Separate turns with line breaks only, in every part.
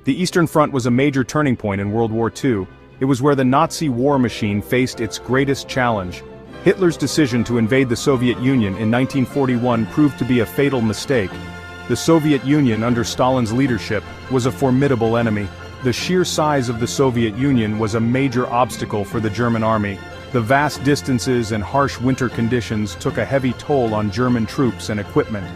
The Eastern Front was a major turning point in World War II. It was where the Nazi war machine faced its greatest challenge. Hitler's decision to invade the Soviet Union in 1941 proved to be a fatal mistake. The Soviet Union under Stalin's leadership was a formidable enemy. The sheer size of the Soviet Union was a major obstacle for the German army. The vast distances and harsh winter conditions took a heavy toll on German troops and equipment.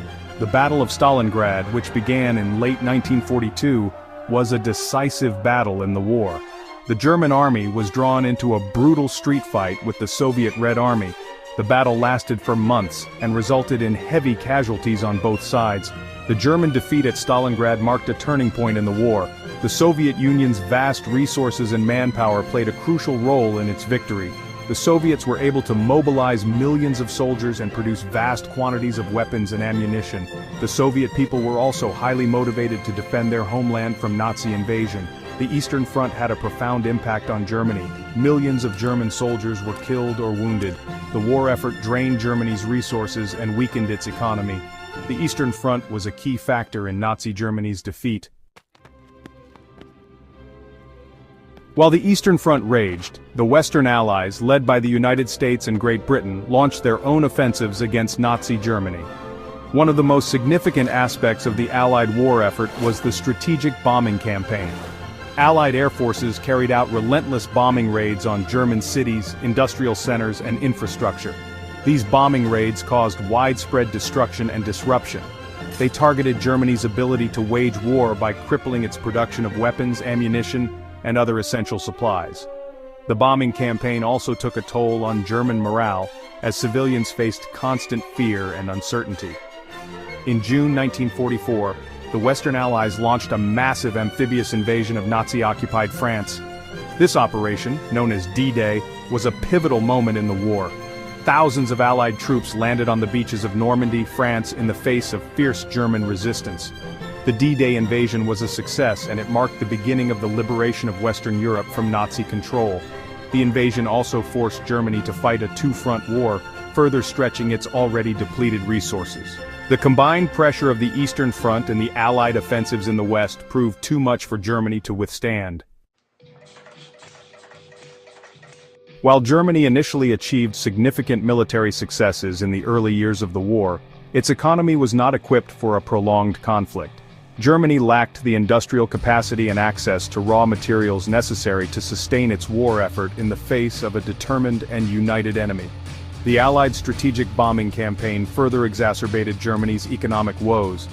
The Battle of Stalingrad, which began in late 1942, was a decisive battle in the war. The German army was drawn into a brutal street fight with the Soviet Red Army. The battle lasted for months and resulted in heavy casualties on both sides. The German defeat at Stalingrad marked a turning point in the war. The Soviet Union's vast resources and manpower played a crucial role in its victory. The Soviets were able to mobilize millions of soldiers and produce vast quantities of weapons and ammunition. The Soviet people were also highly motivated to defend their homeland from Nazi invasion. The Eastern Front had a profound impact on Germany. Millions of German soldiers were killed or wounded. The war effort drained Germany's resources and weakened its economy. The Eastern Front was a key factor in Nazi Germany's defeat. While the Eastern Front raged, the Western Allies, led by the United States and Great Britain, launched their own offensives against Nazi Germany. One of the most significant aspects of the Allied war effort was the strategic bombing campaign. Allied air forces carried out relentless bombing raids on German cities, industrial centers, and infrastructure. These bombing raids caused widespread destruction and disruption. They targeted Germany's ability to wage war by crippling its production of weapons, ammunition, and other essential supplies. The bombing campaign also took a toll on German morale, as civilians faced constant fear and uncertainty. In June 1944, the Western Allies launched a massive amphibious invasion of Nazi-occupied France. This operation, known as D-Day, was a pivotal moment in the war. Thousands of Allied troops landed on the beaches of Normandy, France, in the face of fierce German resistance. The D-Day invasion was a success, and it marked the beginning of the liberation of Western Europe from Nazi control. The invasion also forced Germany to fight a two-front war, further stretching its already depleted resources. The combined pressure of the Eastern Front and the Allied offensives in the West proved too much for Germany to withstand. While Germany initially achieved significant military successes in the early years of the war, its economy was not equipped for a prolonged conflict. Germany lacked the industrial capacity and access to raw materials necessary to sustain its war effort in the face of a determined and united enemy. The Allied strategic bombing campaign further exacerbated Germany's economic woes.